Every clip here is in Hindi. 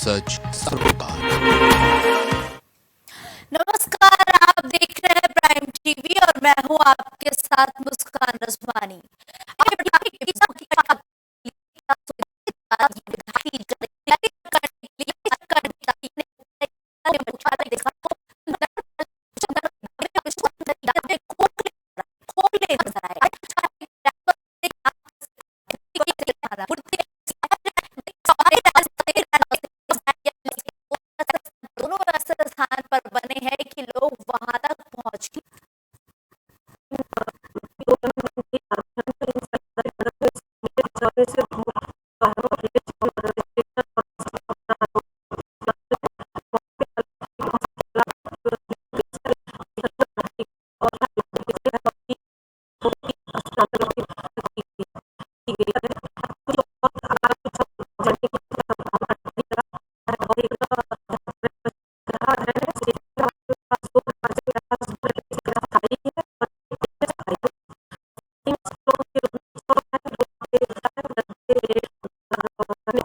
सच सरोकार। नमस्कार, आप देख रहे हैं प्राइम टीवी और मैं हूं आपके साथ मुस्कान रजवानी। दोनों ऐसे स्थान पर बने हैं कि लोग वहां तक पहुंच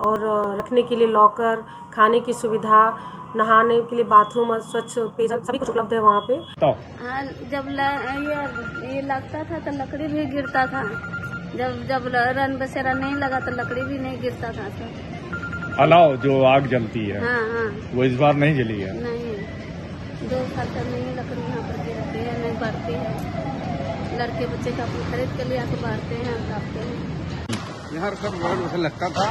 और रखने के लिए लॉकर, खाने की सुविधा, नहाने के लिए बाथरूम और स्वच्छ पेयजल सभी कुछ उपलब्ध है वहाँ पे। हाँ, जब ये लगता था तो लकड़ी भी गिरता था। जब रन बसेरा नहीं लगा तो लकड़ी भी नहीं गिरता था। अलाव जो आग जलती है, हाँ हाँ, वो इस बार नहीं जली है। नहीं, 2 साल तक नहीं लकड़ी यहाँ पर गिरती है, नहीं बढ़ती है। लड़के बच्चे का खरीद के लिए आके बांटते हैं, खाते हैं। यहाँ सब रन बसेरा लगता था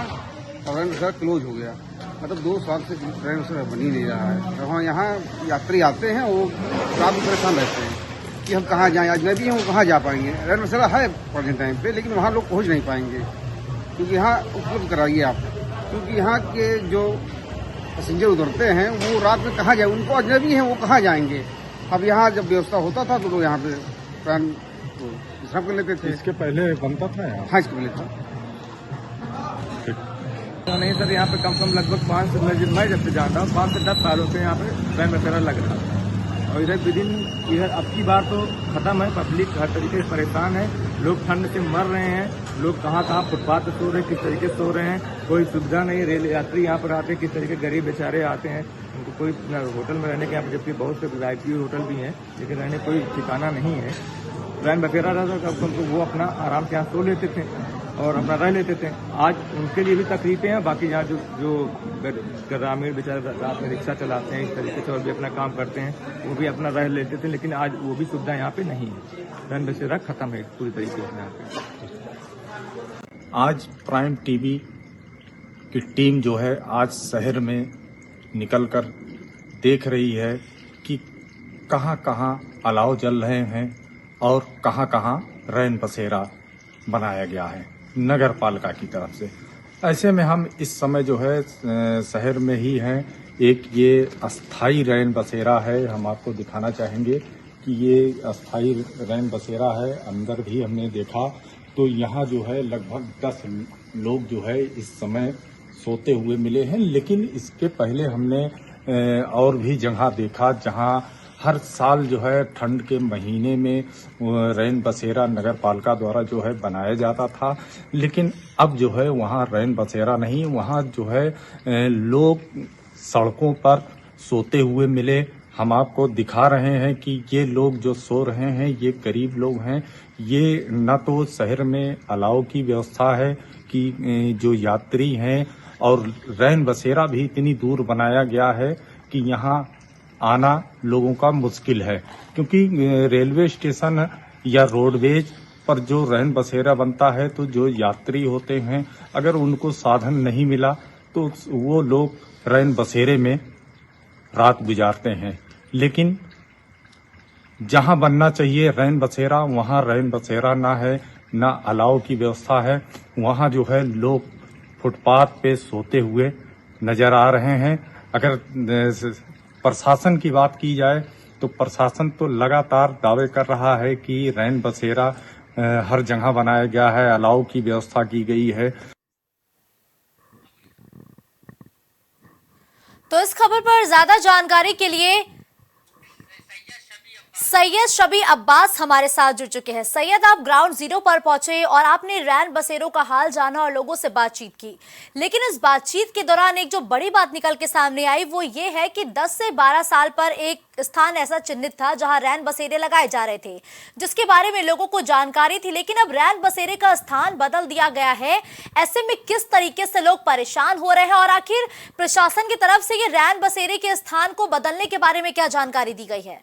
और रन बसेरा क्लोज हो गया। मतलब 2 साल से रन बसेरा बन ही नहीं रहा है। तो यहाँ यात्री आते हैं, वो रात में परेशान रहते हैं कि हम कहाँ जाएं, अजनबी हैं, वो कहाँ जा पाएंगे। रन बसेरा है प्रेजेंट टाइम पे, लेकिन वहाँ लोग पहुँच नहीं पाएंगे, क्योंकि यहाँ उपलब्ध कराइए आप, क्योंकि यहाँ के जो पैसेंजर उतरते हैं वो रात में कहाँ जाए, उनको अजनबी हैं, वो कहाँ जाएंगे। अब यहाँ जब व्यवस्था होता था तो लोग यहाँ पे प्राण विश्राम कर लेते थे। इसके पहले बनता था यहाँ? हाँ, इसके पहले था। नहीं सर, यहाँ पे कम से कम लगभग 5 से मैं जब से जानता हूँ 5 से 10 सालों से यहाँ पे रन बसेरा लग रहा है। और इधर अब की बार तो खत्म है। पब्लिक हर तरीके से परेशान है, लोग ठंड से मर रहे हैं। लोग कहाँ कहाँ फुटपाथ पर सो रहे हैं, किस तरीके से सो रहे हैं, कोई सुविधा नहीं। रेल यात्री यहाँ पर आते हैं, किस तरीके गरीब बेचारे आते हैं, उनको कोई होटल में रहने के यहाँ, जबकि बहुत से VIP होटल भी हैं, लेकिन रहने कोई ठिकाना नहीं है। रैन बसेरा रहता था तो वो अपना आराम से यहाँ सो लेते थे और अपना रह लेते थे। आज उनके लिए भी तकलीफें हैं। बाकी यहाँ जो ग्रामीण बेचारे रात में रिक्शा चलाते हैं, इस तरीके से और भी अपना काम करते हैं, वो भी अपना रह लेते थे, लेकिन आज वो भी सुविधा यहाँ पे नहीं है। रैन बसेरा खत्म है पूरी तरीके से यहाँ पे। आज प्राइम टीवी की टीम जो है आज शहर में निकलकर देख रही है कि कहाँ कहाँ अलाव जल रहे हैं और कहाँ कहाँ रैन बसेरा बनाया गया है नगर पालिका की तरफ से। ऐसे में हम इस समय जो है शहर में ही हैं। एक ये अस्थाई रैन बसेरा है, हम आपको दिखाना चाहेंगे कि ये अस्थाई रैन बसेरा है। अंदर भी हमने देखा तो यहाँ जो है लगभग 10 लोग जो है इस समय सोते हुए मिले हैं, लेकिन इसके पहले हमने और भी जगह देखा जहाँ हर साल जो है ठंड के महीने में रैन बसेरा नगर पालिका द्वारा जो है बनाया जाता था, लेकिन अब जो है वहाँ रैन बसेरा नहीं, वहाँ जो है लोग सड़कों पर सोते हुए मिले। हम आपको दिखा रहे हैं कि ये लोग जो सो रहे हैं ये गरीब लोग हैं। ये न तो शहर में अलाव की व्यवस्था है कि जो यात्री हैं, और रैन बसेरा भी इतनी दूर बनाया गया है कि यहाँ आना लोगों का मुश्किल है, क्योंकि रेलवे स्टेशन या रोडवेज पर जो रैन बसेरा बनता है तो जो यात्री होते हैं अगर उनको साधन नहीं मिला तो वो लोग रैन बसेरे में रात गुजारते हैं। लेकिन जहां बनना चाहिए रैन बसेरा वहां रैन बसेरा ना है, ना अलाव की व्यवस्था है। वहां जो है लोग फुटपाथ पे सोते हुए नजर आ रहे हैं। अगर प्रशासन की बात की जाए तो प्रशासन तो लगातार दावे कर रहा है कि रैन बसेरा हर जगह बनाया गया है, अलाव की व्यवस्था की गई है। तो इस खबर पर ज्यादा जानकारी के लिए सैयद शबी अब्बास हमारे साथ जुड़ चुके हैं। सैयद, आप ग्राउंड जीरो पर पहुंचे और आपने रैन बसेरों का हाल जाना और लोगों से बातचीत की, लेकिन इस बातचीत के दौरान एक जो बड़ी बात निकल के सामने आई वो ये है कि 10 से 12 साल पर एक स्थान ऐसा चिन्हित था जहां रैन बसेरे लगाए जा रहे थे, जिसके बारे में लोगों को जानकारी थी, लेकिन अब रैन बसेरे का स्थान बदल दिया गया है। ऐसे में किस तरीके से लोग परेशान हो रहे हैं और आखिर प्रशासन की तरफ से ये रैन बसेरे के स्थान को बदलने के बारे में क्या जानकारी दी गई है?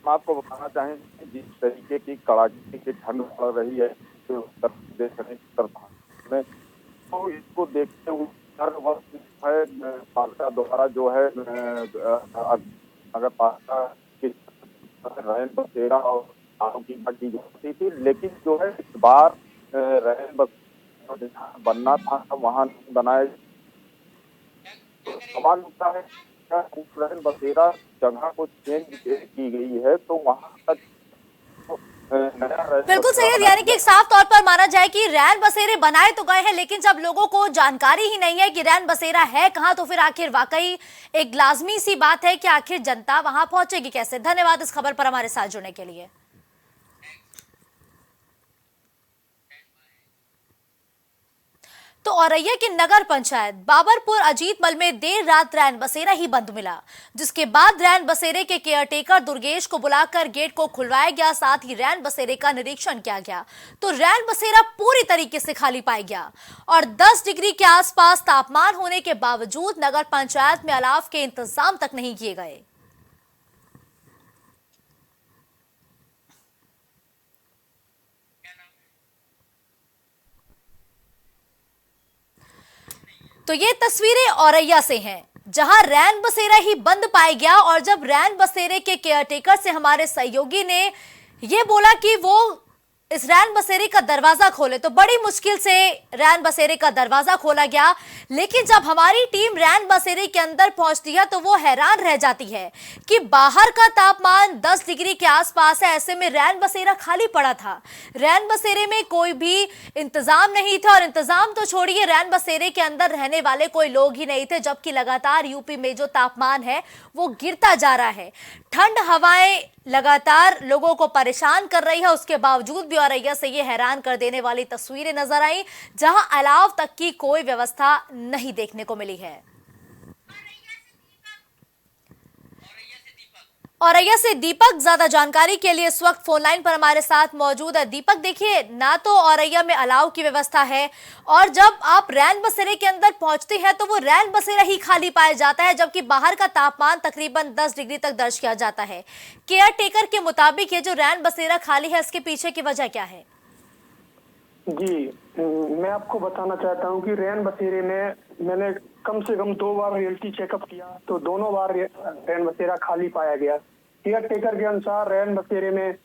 हम आपको बताना चाहेंगे जिस तरीके की कड़ाके की ठंड पड़ रही है तो उत्तर प्रदेश उत्तर भारत में, तो इसको देखते हुए हर वक्त है पालिका द्वारा जो है नगर पालिका की रैन बसेरा और आरोप की बात की जाती थी, लेकिन जो है इस बार रैन बसेरा बनना था वहाँ बनाए। तो सवाल उठता है रैन बसेरा जगह को चेंज की गई है तो वहाँ तक बिल्कुल सही, यानी कि एक साफ तौर पर माना जाए कि रैन बसेरे बनाए तो गए हैं, लेकिन जब लोगों को जानकारी ही नहीं है कि रैन बसेरा है कहां, तो फिर आखिर वाकई एक लाजमी सी बात है कि आखिर जनता वहां पहुंचेगी कैसे। धन्यवाद इस खबर पर हमारे साथ जुड़ने के लिए। तो औरैया की नगर पंचायत बाबरपुर अजीतमल में देर रात रैन बसेरा ही बंद मिला, जिसके बाद रैन बसेरे के केयरटेकर दुर्गेश को बुलाकर गेट को खुलवाया गया, साथ ही रैन बसेरे का निरीक्षण किया गया तो रैन बसेरा पूरी तरीके से खाली पाया गया और 10 डिग्री के आसपास तापमान होने के बावजूद नगर पंचायत में अलाव के इंतजाम तक नहीं किए गए। तो ये तस्वीरें औरैया से हैं, जहां रैन बसेरा ही बंद पाया गया और जब रैन बसेरे के केयरटेकर से हमारे सहयोगी ने ये बोला कि वो इस रैन बसेरे का दरवाजा खोले तो बड़ी मुश्किल से रैन बसेरे का दरवाजा खोला गया, लेकिन जब हमारी टीम रैन बसेरे के अंदर पहुंचती है तो वो हैरान रह जाती है कि बाहर का तापमान 10 डिग्री के आसपास है, ऐसे में रैन बसेरा खाली पड़ा था। रैन बसेरे में कोई भी इंतजाम नहीं था और इंतजाम तो छोड़िए, रैन बसेरे के अंदर रहने वाले कोई लोग ही नहीं थे, जबकि लगातार यूपी में जो तापमान है वो गिरता जा रहा है। ठंड हवाएं लगातार लोगों को परेशान कर रही है, उसके बावजूद भी औरैया से ये हैरान कर देने वाली तस्वीरें नजर आई, जहां अलाव तक की कोई व्यवस्था नहीं देखने को मिली है। औरैया से दीपक ज्यादा जानकारी के लिए इस वक्त फोन लाइन पर हमारे साथ मौजूद है। दीपक, देखिए ना तो औरैया में अलाव की व्यवस्था है और जब आप रैन बसेरे के अंदर पहुंचते हैं तो वो रैन बसेरा ही खाली पाया जाता है, जबकि बाहर का तापमान तकरीबन 10 डिग्री तक दर्ज किया जाता है। केयर टेकर के मुताबिक ये जो रैन बसेरा खाली है इसके पीछे की वजह क्या है? जी, मैं आपको बताना चाहता हूं कि रैन बसेरे में मैंने कम से कम 2 बार रियलिटी चेकअप किया तो दोनों बार रैन बसेरा खाली पाया गया। केयर टेकर के अनुसार रैन बसेरे में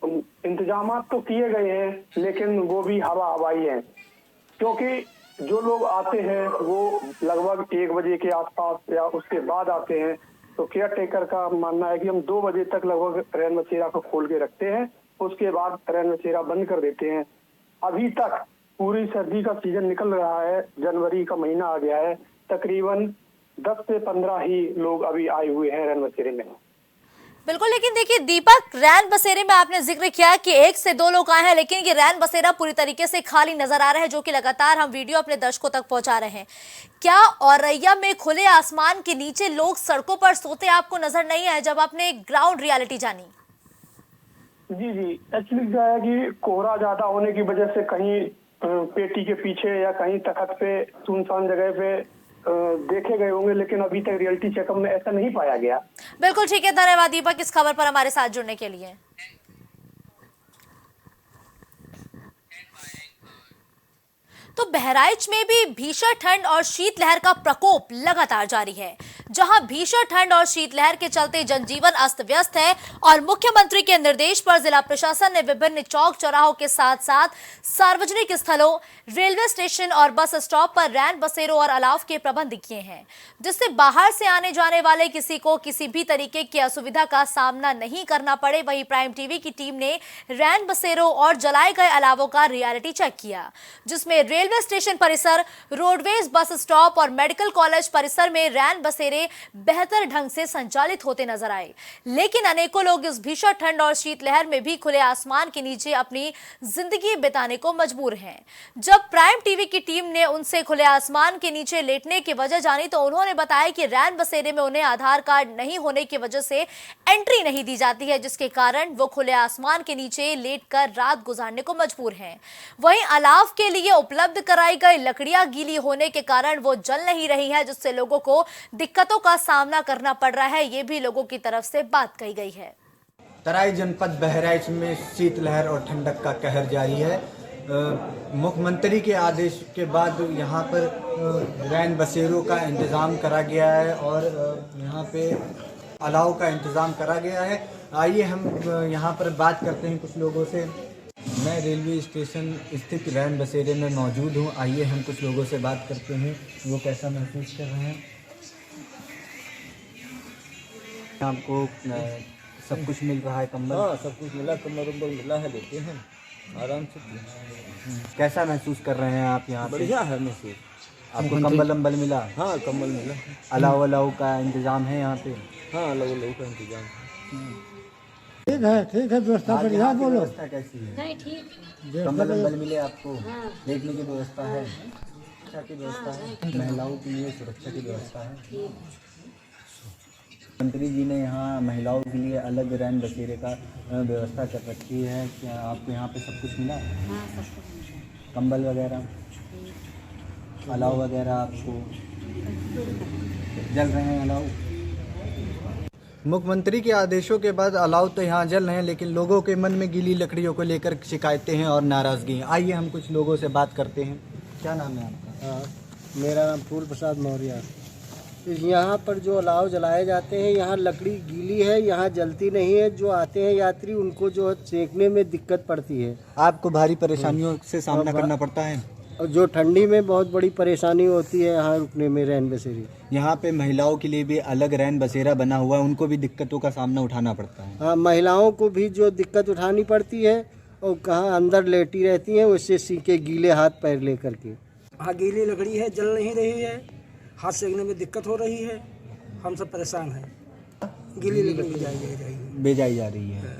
इंतजाम तो किए गए हैं, लेकिन वो भी हवाई हैं, क्योंकि जो लोग आते हैं वो लगभग 1 बजे के आसपास या उसके बाद आते हैं। तो केयर टेकर का मानना है कि हम 2 बजे तक लगभग रैन बसेरा को खोल के रखते हैं, उसके बाद रैन बसेरा बंद कर देते हैं। अभी तक पूरी सर्दी का सीजन निकल रहा है, जनवरी का महीना आ गया है, तकरीबन 10 से 15 ही लोग अभी आए हुए हैं रैन बसेरे में। बिल्कुल, लेकिन देखिए दीपक, रैन बसेरे में आपने जिक्र किया कि 1 से 2 लोग आए हैं, लेकिन ये रैन बसेरा पूरी तरीके से खाली नजर आ रहा है, जो कि लगातार हम वीडियो अपने दर्शकों तक पहुंचा रहे हैं। क्या औरैया में खुले आसमान के नीचे लोग सड़कों पर सोते आपको नजर नहीं आए जब आपने ग्राउंड रियलिटी जानी? जी, एक्चुअली क्या है कि कोहरा ज्यादा होने की वजह से कहीं पेटी के पीछे या कहीं तखत पे सुनसान जगह पे देखे गए होंगे, लेकिन अभी तक रियलिटी चेकअप में ऐसा नहीं पाया गया। बिल्कुल ठीक है, धन्यवाद दीपक इस खबर पर हमारे साथ जुड़ने के लिए। तो बहराइच में भी भीषण ठंड और शीतलहर का प्रकोप लगातार जारी है, जहां भीषण ठंड और शीतलहर के चलते जनजीवन अस्त व्यस्त है और मुख्यमंत्री के निर्देश पर जिला प्रशासन ने विभिन्न चौक चौराहों के साथ साथ सार्वजनिक स्थलों, रेलवे स्टेशन और बस स्टॉप पर रैन बसेरों और अलाव के प्रबंध किए हैं, जिससे बाहर से आने जाने वाले किसी को किसी भी तरीके की असुविधा का सामना नहीं करना पड़े। वहीं प्राइम टीवी की टीम ने रैन बसेरों और जलाए गए अलावों का रियलिटी चेक किया, जिसमें रेलवे रेलवे स्टेशन परिसर, रोडवेज बस स्टॉप और मेडिकल कॉलेज परिसर में रैन बसेरे बेहतर ढंग से संचालित होते नजर आए। लेकिन अनेकों लोग इस भीषण ठंड और शीतलहर में भी खुले आसमान के नीचे अपनी जिंदगी बिताने को मजबूर हैं। जब प्राइम टीवी की टीम ने उनसे खुले आसमान के नीचे लेटने की वजह जानी तो उन्होंने बताया कि रैन बसेरे में उन्हें आधार कार्ड नहीं होने की वजह से एंट्री नहीं दी जाती है, जिसके कारण वो खुले आसमान के नीचे लेटकर रात गुजारने को मजबूर हैं। वहीं अलाव के लिए उपलब्ध कराई गई लकड़ियां गीली होने के कारण वो जल नहीं रही है, जिससे लोगों को दिक्कतों का सामना करना पड़ रहा है। ये भी लोगों की तरफ से बात कही गई है। तराई जनपद बहराइच में शीतलहर और ठंडक का कहर जारी है। मुख्यमंत्री के आदेश के बाद यहाँ पर रैन बसेरों का इंतज़ाम करा गया है और यहाँ पे अलाव का इंतज़ाम करा गया है। आइए हम यहाँ पर बात करते हैं कुछ लोगों से। मैं रेलवे स्टेशन स्थित रैन बसेरे में मौजूद हूँ। आइए हम कुछ लोगों से बात करते हैं, वो कैसा महसूस कर रहे हैं। आपको सब कुछ मिल रहा है? कंबल? हाँ, सब कुछ मिला, कम्बल मिला है, देते हैं आराम से। कैसा महसूस कर रहे हैं आप यहाँ पे? बढ़िया है महसूस। आपको कंबल मिला? हाँ, कंबल मिला। अलाव का इंतजाम है यहाँ पे? हाँ, अलाव का इंतजाम। ठीक है, व्यवस्था बढ़िया। बोलो, व्यवस्था कैसी है? नहीं, ठीक। कंबल मिले आपको? लेटने की व्यवस्था है? सुरक्षा की व्यवस्था है? महिलाओं के लिए सुरक्षा की व्यवस्था है? मंत्री जी ने यहाँ महिलाओं के लिए अलग रैन बसेरे का व्यवस्था कर रखी है। क्या आपको यहाँ पे सब कुछ मिला? हाँ, सब कुछ मिला। कंबल वगैरह, अलाव वगैरह आपको जल रहे हैं? अलाव मुख्यमंत्री के आदेशों के बाद अलाव तो यहाँ जल रहे हैं, लेकिन लोगों के मन में गीली लकड़ियों को लेकर शिकायतें हैं और नाराज़गी हैं। आइए हम कुछ लोगों से बात करते हैं। क्या नाम है आपका? मेरा नाम फूल प्रसाद मौर्य। यहाँ पर जो अलाव जलाए जाते हैं, यहाँ लकड़ी गीली है, यहाँ जलती नहीं है। जो आते हैं यात्री उनको जो सेकने में दिक्कत पड़ती है। आपको भारी परेशानियों से सामना करना पड़ता है? और जो ठंडी में बहुत बड़ी परेशानी होती है यहाँ रुकने में रैन बसेरी। यहाँ पे महिलाओं के लिए भी अलग रैन बसेरा बना हुआ है, उनको भी दिक्कतों का सामना उठाना पड़ता है। हाँ, महिलाओं को भी जो दिक्कत उठानी पड़ती है और कहाँ अंदर लेटी रहती हैं, उससे सीके गीले हाथ पैर ले करके। हाँ, गीली लकड़ी है, जल नहीं रही है, हाथ सेकने में दिक्कत हो रही है, हम सब परेशान हैं। गीली लकड़ी बेजाई जा रही है।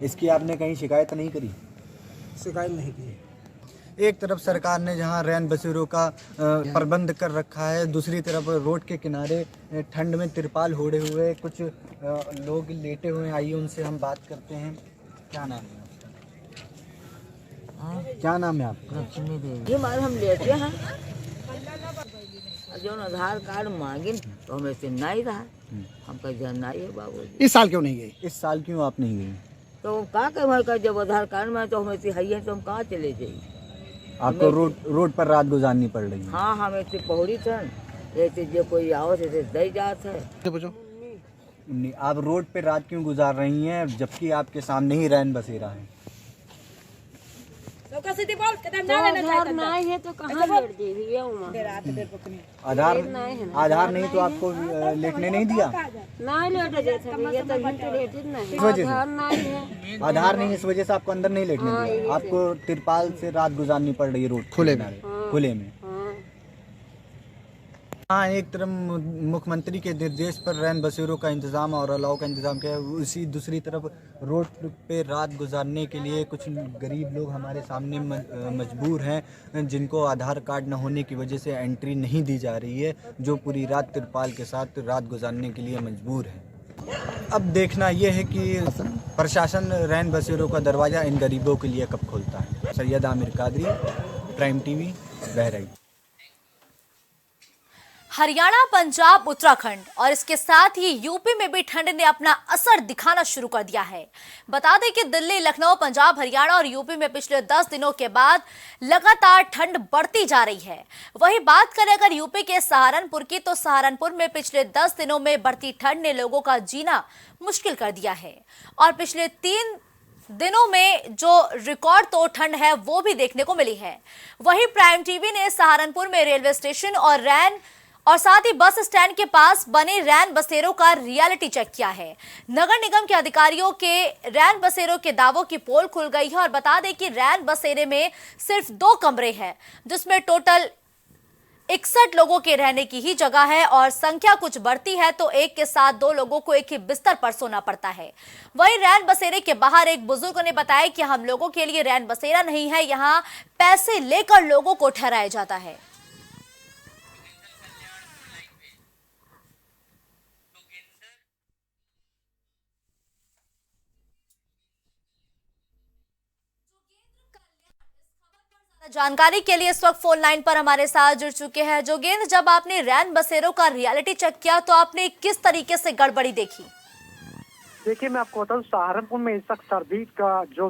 इसकी आपने कहीं शिकायत नहीं करी? शिकायत नहीं की। एक तरफ सरकार ने जहां रैन बसेरों का प्रबंध कर रखा है, दूसरी तरफ रोड के किनारे ठंड में तिरपाल ओढ़े हुए कुछ लोग लेटे हुए हैं। आइए उनसे हम बात करते हैं। क्या नाम है आपका? क्या नाम है आपका? लक्ष्मी देवी। ये मार हम लेटे हैं, जो आधार कार्ड मांगे तो हमें से नहीं रहा, हमका जानना है बाबू। इस साल क्यों नहीं गई? इस साल क्यों आप नहीं गई? तो कहाँ के जब आधार कार्ड में तो हमें से है तो हम कहाँ चले जाइए? आपको रोड पर रात गुजारनी पड़ रही है? हाँ, हमें से पहुड़ी थन, ऐसे जो कोई आओ से दे जात है। आप रोड पे रात क्यों गुजार रही हैं जबकि आपके सामने ही रैन बसेरा है? आधार नहीं है तो कहाँ लेट देगी? आधार नहीं तो आपको लेटने नहीं दिया? नहीं लेटे देते, ये तो वेंटिलेटेड नहीं, आधार नहीं है। आधार नहीं, इस वजह से आपको अंदर नहीं लेटने दिया। आपको तिरपाल से रात गुजारनी पड़ रही है रोड खुले में। हाँ, एक तरफ मुख्यमंत्री के निर्देश पर रैन बसेरों का इंतजाम और अलाव का इंतजाम किया है, उसी दूसरी तरफ रोड पे रात गुजारने के लिए कुछ गरीब लोग हमारे सामने मजबूर हैं, जिनको आधार कार्ड न होने की वजह से एंट्री नहीं दी जा रही है, जो पूरी रात तिरपाल के साथ रात गुजारने के लिए मजबूर है। अब देखना यह है कि प्रशासन रैन बसेरों का दरवाज़ा इन गरीबों के लिए कब खोलता है। Syed Aamir Qadri, Prime TV, Bahraich. हरियाणा, पंजाब, उत्तराखंड और इसके साथ ही यूपी में भी ठंड ने अपना असर दिखाना शुरू कर दिया है। बता दें कि दिल्ली, लखनऊ, पंजाब, हरियाणा और यूपी में पिछले 10 दिनों के बाद लगातार ठंड बढ़ती जा रही है। वहीं बात करें अगर यूपी के सहारनपुर की, तो सहारनपुर में पिछले 10 दिनों में बढ़ती ठंड ने लोगों का जीना मुश्किल कर दिया है और पिछले 3 दिनों में जो रिकॉर्ड तोड़ ठंड है वो भी देखने को मिली है। वहीं प्राइम टीवी ने सहारनपुर में रेलवे स्टेशन और रैन और साथ ही बस स्टैंड के पास बने रैन बसेरों का रियलिटी चेक किया है। नगर निगम के अधिकारियों के रैन बसेरों के दावों की पोल खुल गई है और बता दें कि रैन बसेरे में सिर्फ 2 कमरे हैं, जिसमें टोटल 61 लोगों के रहने की ही जगह है और संख्या कुछ बढ़ती है तो एक के साथ 2 लोगों को एक ही बिस्तर पर सोना पड़ता है। वहीं रैन बसेरे के बाहर एक बुजुर्ग ने बताया कि हम लोगों के लिए रैन बसेरा नहीं है, यहाँ पैसे लेकर लोगों को ठहराया जाता है। जानकारी के लिए इस वक्त फोन लाइन पर हमारे साथ जुड़ चुके हैं जोगेंद्र। जब आपने रैन बसेरों का रियलिटी चेक किया तो आपने किस तरीके से गड़बड़ी देखी? देखिए, मैं आपको बताऊं, सहारनपुर में इस वक्त सर्दी का जो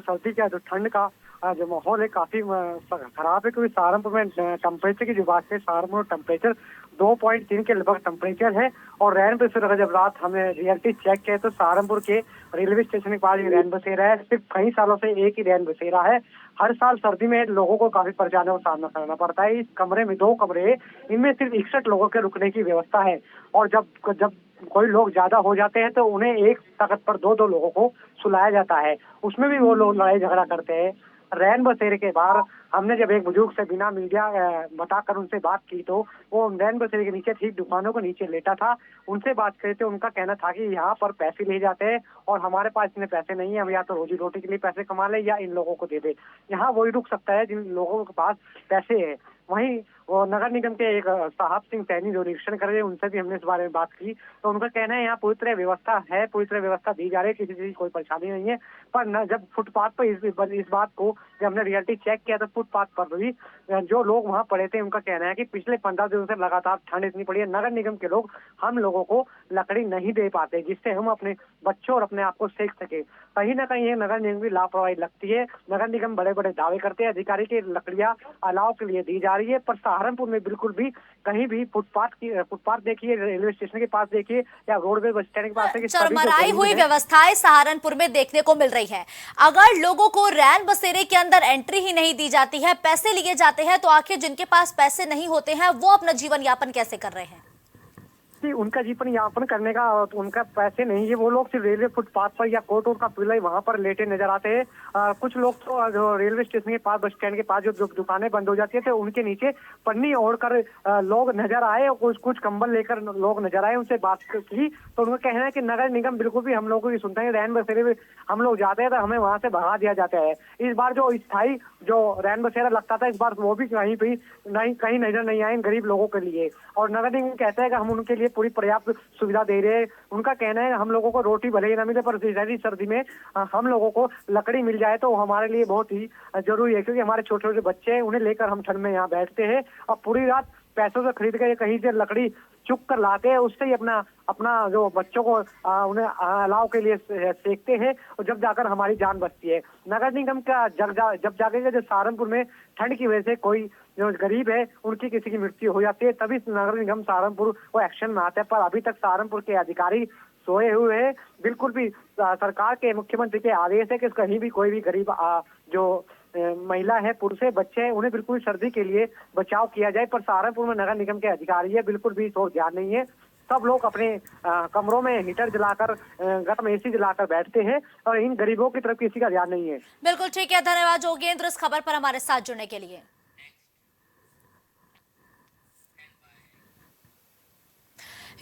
ठंड का जो माहौल है काफी खराब है, क्योंकि सहारनपुर में टेम्परेचर की जो बात है, सहारनपुर में टेम्परेचर 2.3 के लगभग टेम्परेचर है। और रैन बसेरा जब रात हमने रियलिटी चेक किया तो सहारनपुर के रेलवे स्टेशन के पास रैन बसेरा है। सिर्फ कई सालों से एक ही रैन बसेरा है। हर साल सर्दी में लोगों को काफी परेशानियों का सामना करना पड़ता है। इस कमरे में 2 कमरे हैं, इनमें सिर्फ 61 लोगों के रुकने की व्यवस्था है। और जब कोई लोग ज्यादा हो जाते हैं तो उन्हें एक तख्त पर 2-2 लोगों को सुलाया जाता है, उसमें भी वो लोग लड़ाई झगड़ा करते हैं। रैन बसेरे के बाहर हमने जब एक बुजुर्ग से बिना मीडिया बताकर उनसे बात की तो वो रैन बसेरे के नीचे ठीक दुकानों के नीचे लेटा था। उनसे बात करे तो उनका कहना था कि यहाँ पर पैसे ले जाते हैं और हमारे पास इतने पैसे नहीं है, हम या तो रोजी रोटी के लिए पैसे कमा ले या इन लोगों को दे दे। यहाँ वही रुक सकता है जिन लोगों के पास पैसे है। वहीं वो नगर निगम के एक साहब सिंह सैनी जो निरीक्षण कर रहे हैं, उनसे भी हमने इस बारे में बात की तो उनका कहना है यहाँ पूरी तरह व्यवस्था है, पूरी तरह व्यवस्था दी जा रही है, किसी चीज की कोई परेशानी नहीं है। पर न जब फुटपाथ पर इस बात को जब हमने रियलिटी चेक किया तो फुटपाथ पर भी जो लोग वहाँ पड़े थे उनका कहना है कि पिछले 15 दिनों से लगातार ठंड इतनी पड़ी है, नगर निगम के लोग हम लोगों को लकड़ी नहीं दे पाते जिससे हम अपने बच्चों और अपने आप को सेक सके। कहीं ना कहीं ये नगर निगम की लापरवाही लगती है। नगर निगम बड़े बड़े दावे करते हैं अधिकारी की लकड़ियां अलाव के लिए दी जा रही है, पर सहारनपुर में बिल्कुल भी कहीं भी फुटपाथ देखिए, रेलवे स्टेशन के पास देखिए या रोडवे बस स्टैंड के पास देखिए, चरमराई हुई व्यवस्थाएं सहारनपुर में देखने को मिल रही है। अगर लोगों को रैन बसेरे के अंदर एंट्री ही नहीं दी जाती है, पैसे लिए जाते हैं, तो आखिर जिनके पास पैसे नहीं होते हैं वो अपना जीवन यापन कैसे कर रहे हैं? कि उनका जीवन यापन करने का उनका पैसे नहीं है, वो लोग सिर्फ रेलवे फुटपाथ पर या कोर्ट का पिलर वहां पर लेटे नजर आते हैं। कुछ लोग तो जो रेलवे स्टेशन के पास, बस स्टैंड के पास जो दुकानें बंद हो जाती है तो उनके नीचे पन्नी ओढ़कर लोग नजर आए, कुछ कंबल लेकर लोग नजर आए। उनसे बात की तो उनका कहना है कि नगर निगम बिल्कुल भी हम लोगों की सुनता है। रैन बसेरे में हम लोग जाते हैं तो हमें वहां से भगा दिया जाता है। इस बार जो स्थायी जो रैन बसेरा लगता था, इस बार वो भी कहीं नजर नहीं आए गरीब लोगों के लिए। और नगर निगम कहता है कि हम उनके लिए पूरी पर्याप्त सुविधा दे रहे हैं। उनका कहना है हम लोगों को रोटी भले ही ना मिले पर सर्दी में हम लोगों को लकड़ी मिल जाए तो हमारे लिए बहुत ही जरूरी है, क्योंकि हमारे छोटे छोटे बच्चे हैं, उन्हें लेकर हम ठंड में यहाँ बैठते हैं और पूरी रात पैसों से खरीद कर कहीं से लकड़ी चुक कर लाते हैं, उससे ही अपना जो बच्चों को उन्हें अलाव के लिए सेकते हैं और जब जाकर हमारी जान बचती है। नगर निगम का जब जाके जो सहारनपुर में ठंड की वजह से कोई जो गरीब है उनकी किसी की मृत्यु हो जाती है तभी नगर निगम सहारनपुर को एक्शन में आता है। पर अभी तक सहारनपुर के अधिकारी सोए हुए हैं। बिल्कुल भी सरकार के मुख्यमंत्री के आदेश है कि कहीं भी कोई भी गरीब जो महिला है, पुरुष है, बच्चे हैं, उन्हें बिल्कुल सर्दी के लिए बचाव किया जाए। पर सहारनपुर में नगर निगम के अधिकारी है बिल्कुल भी तो ध्यान नहीं है। सब लोग अपने कमरों में हीटर जलाकर गर्म एसी जलाकर बैठते हैं और इन गरीबों की तरफ किसी का ध्यान नहीं है। बिल्कुल ठीक है, धन्यवाद जोगेंद्र इस खबर पर हमारे साथ जुड़ने के लिए।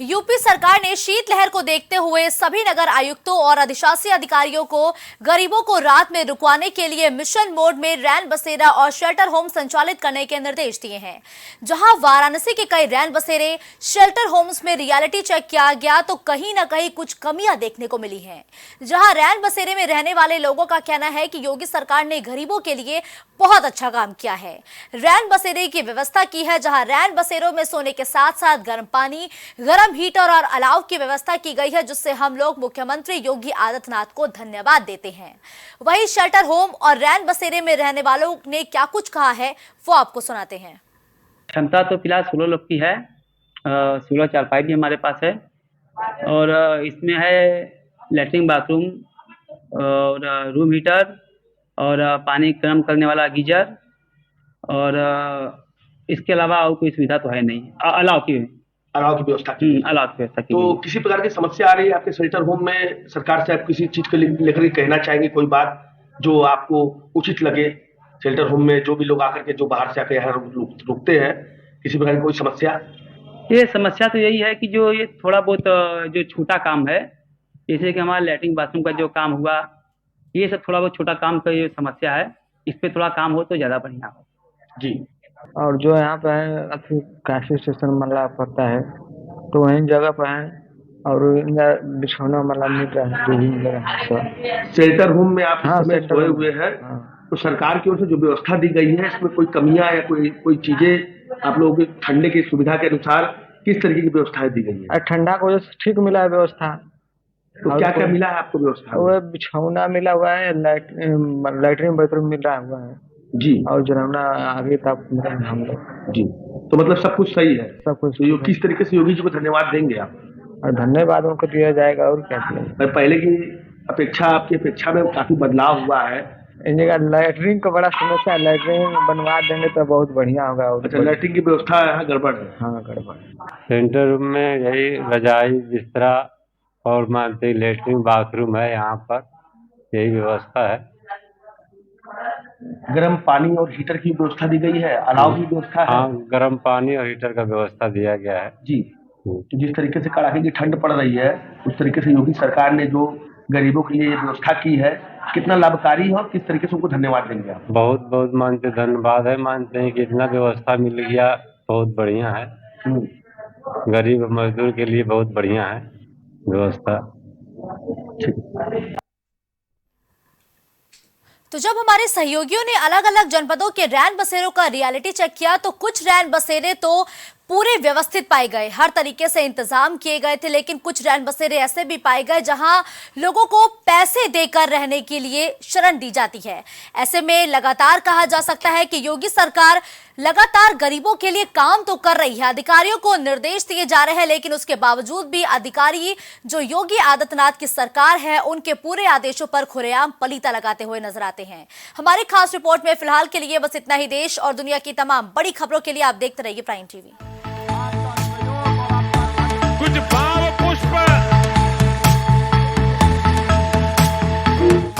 यूपी सरकार ने शीतलहर को देखते हुए सभी नगर आयुक्तों और अधिशासी अधिकारियों को गरीबों को रात में रुकवाने के लिए मिशन मोड में रैन बसेरा और शेल्टर होम संचालित करने के निर्देश दिए हैं। जहां वाराणसी के कई रैन बसेरे शेल्टर होम्स में रियलिटी चेक किया गया तो कहीं ना कहीं कुछ कमियां देखने को मिली हैं। जहां रैन बसेरे में रहने वाले लोगों का कहना है कि योगी सरकार ने गरीबों के लिए बहुत अच्छा काम किया है। रैन बसेरे की व्यवस्था की है, जहां रैन बसेरों में सोने के साथ साथ गर्म पानी, गर्म हीटर और अलाव की व्यवस्था की गई है, जिससे हम लोग मुख्यमंत्री योगी आदित्यनाथ को धन्यवाद देते हैं। वहीं शेल्टर होम और रैन बसेरे में रहने वालों ने क्या कुछ कहा है वो आपको सुनाते हैं। क्षमता तो फिलहाल 16 लोग की है, 16 चारपाई भी हमारे पास है और इसमें है लेटरिन, बाथरूम और रूम हीटर और पानी गर्म करने वाला गीजर और इसके अलावा और कोई सुविधा तो है नहीं। अलाव की व्यवस्था की, अलाव की व्यवस्था की। तो किसी प्रकार की समस्या आ रही है आपके शेल्टर होम में? सरकार से आप किसी चीज को लेकर कहना चाहेंगे, कोई बात जो आपको उचित लगे? शेल्टर होम में जो भी लोग आकर के, जो बाहर से आकर यहाँ रुकते हैं, किसी प्रकार की कोई समस्या? ये समस्या तो यही है कि जो ये थोड़ा बहुत जो छोटा काम है, जैसे कि हमारा लैट्रिन बाथरूम का जो काम हुआ, ये सब थोड़ा बहुत छोटा काम का ये समस्या है, इस पे थोड़ा काम हो तो ज्यादा बढ़िया हो जी। और जो यहाँ पे है काशी स्टेशन मल्ला पड़ता है, तो वहीं जगह पर है और बिछौना मतलब मिल रहा है विभिन्न जगह। शेल्टर होम में आप सोए हुए हैं, तो सरकार की ओर से जो व्यवस्था दी गई है, इसमें कोई कमियां या कोई चीजें आप लोगों की ठंडे की सुविधा के अनुसार किस तरीके की व्यवस्थाएं दी गई है? ठंडा को ठीक मिला है व्यवस्था। तो क्या क्या मिला है आपको व्यवस्था? वो बिछौना मिला हुआ है, लैट्रिन बाथरूम मिला हुआ है जी, और जनाना आगे तक हम लोग जी। तो मतलब सब कुछ सही है, सब कुछ। तो किस तरीके से योगी जी को धन्यवाद देंगे आप? और धन्यवाद उनको दिया जाएगा और क्या दिया। पहले की अपेक्षा, आपकी अपेक्षा में काफी बदलाव हुआ है। इन जगह लैट्रिन का बड़ा समस्या है, लैट्रिन बनवा देंगे तो बहुत बढ़िया होगा। अच्छा, लैट्रिन की व्यवस्था यहाँ गड़बड़ है? हाँ, गड़बड़। सेंटर रूम में यही रजाई, बिस्तरा और मानते लैट्रिन बाथरूम है, यहाँ पर यही व्यवस्था है। गर्म पानी और हीटर की व्यवस्था दी गई है, अलाव की व्यवस्था है? हाँ, गर्म पानी और हीटर का व्यवस्था दिया गया है जी। तो जिस तरीके से कड़ाके की ठंड पड़ रही है, उस तरीके से योगी सरकार ने जो गरीबों के लिए व्यवस्था की है, कितना लाभकारी है और किस तरीके से उनको धन्यवाद देंगे आप? बहुत बहुत मानते धन्यवाद है, मानते हैं कि इतना व्यवस्था मिल गया, बहुत बढ़िया है। गरीब मजदूर के लिए बहुत बढ़िया है व्यवस्था। तो जब हमारे सहयोगियों ने अलग अलग जनपदों के रैन बसेरों का रियलिटी चेक किया, तो कुछ रैन बसेरे तो पूरे व्यवस्थित पाए गए, हर तरीके से इंतजाम किए गए थे, लेकिन कुछ रैन बसेरे ऐसे भी पाए गए जहां लोगों को पैसे देकर रहने के लिए शरण दी जाती है। ऐसे में लगातार कहा जा सकता है कि योगी सरकार लगातार गरीबों के लिए काम तो कर रही है, अधिकारियों को निर्देश दिए जा रहे हैं, लेकिन उसके बावजूद भी अधिकारी जो योगी आदित्यनाथ की सरकार है, उनके पूरे आदेशों पर खुलेआम पलीता लगाते हुए नजर आते हैं। हमारी खास रिपोर्ट में फिलहाल के लिए बस इतना ही। देश और दुनिया की तमाम बड़ी खबरों के लिए आप देखते रहिए प्राइम टीवी। कुछ भाव पुष्प।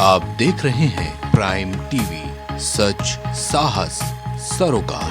आप देख रहे हैं प्राइम टीवी, सच साहस सरोकार।